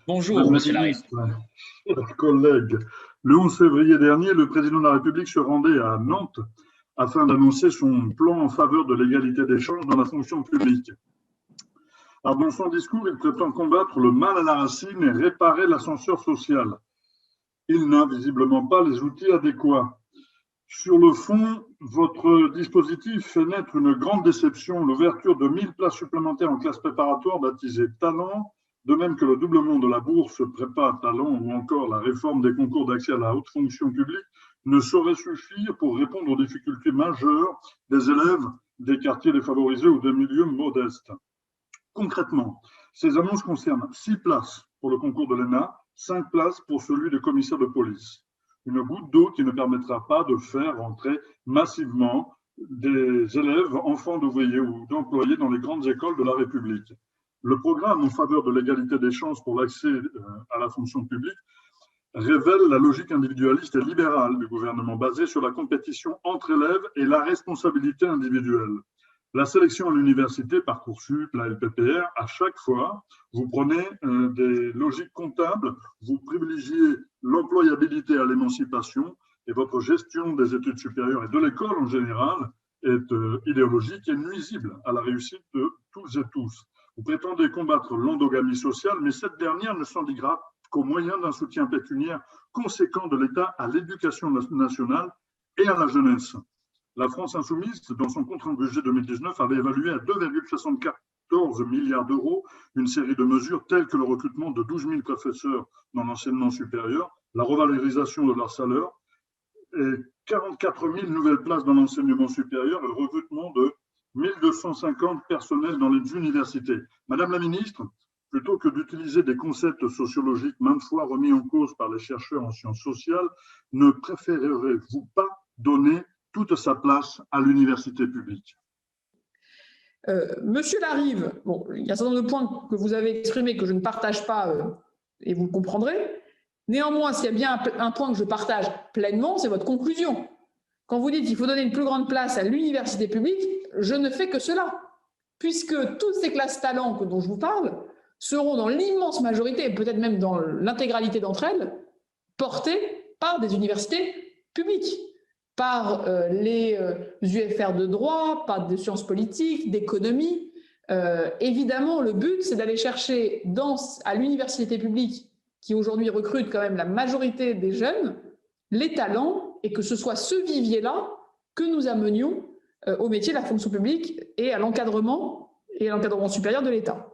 Bonjour, Madame la monsieur Larrive. ministre, chers collègues, le 11 février dernier, le président de la République se rendait à Nantes afin d'annoncer son plan en faveur de l'égalité des chances dans la fonction publique. Alors, dans son discours, il prétend combattre le mal à la racine et réparer l'ascenseur social. Il n'a visiblement pas les outils adéquats. Sur le fond, votre dispositif fait naître une grande déception, l'ouverture de 1000 places supplémentaires en classe préparatoire baptisée Talent, de même que le doublement de la bourse prépa Talent ou encore la réforme des concours d'accès à la haute fonction publique ne saurait suffire pour répondre aux difficultés majeures des élèves des quartiers défavorisés ou des milieux modestes. Concrètement, ces annonces concernent 6 places pour le concours de l'ENA, 5 places pour celui de commissaire de police. Une goutte d'eau qui ne permettra pas de faire entrer massivement des élèves, enfants d'ouvriers ou d'employés dans les grandes écoles de la République. Le programme en faveur de l'égalité des chances pour l'accès à la fonction publique révèle la logique individualiste et libérale du gouvernement basée sur la compétition entre élèves et la responsabilité individuelle. La sélection à l'université, Parcoursup, la LPPR, à chaque fois, vous prenez des logiques comptables, vous privilégiez l'employabilité à l'émancipation et votre gestion des études supérieures et de l'école en général est idéologique et nuisible à la réussite de tous et tous. Vous prétendez combattre l'endogamie sociale, mais cette dernière ne s'endiguera qu'au moyen d'un soutien pécuniaire conséquent de l'État à l'éducation nationale et à la jeunesse. La France insoumise, dans son compte-rendu budget 2019, avait évalué à 2,74 milliards d'euros une série de mesures telles que le recrutement de 12 000 professeurs dans l'enseignement supérieur, la revalorisation de leur salaire et 44 000 nouvelles places dans l'enseignement supérieur et le recrutement de 1250 personnels dans les universités. Madame la ministre, plutôt que d'utiliser des concepts sociologiques maintes fois remis en cause par les chercheurs en sciences sociales, ne préférerez-vous pas donner toute sa place à l'université publique? Monsieur Larrive, bon, il y a un certain nombre de points que vous avez exprimés que je ne partage pas et vous le comprendrez. Néanmoins, s'il y a bien un point que je partage pleinement, c'est votre conclusion. Quand vous dites qu'il faut donner une plus grande place à l'université publique, je ne fais que cela, puisque toutes ces classes talents dont je vous parle seront dans l'immense majorité, et peut-être même dans l'intégralité d'entre elles, portées par des universités publiques, par les UFR de droit, par des sciences politiques, d'économie. Évidemment, le but, c'est d'aller chercher à l'université publique, qui aujourd'hui recrute quand même la majorité des jeunes, les talents, et que ce soit ce vivier-là que nous amenions au métier de la fonction publique et à l'encadrement supérieur de l'État.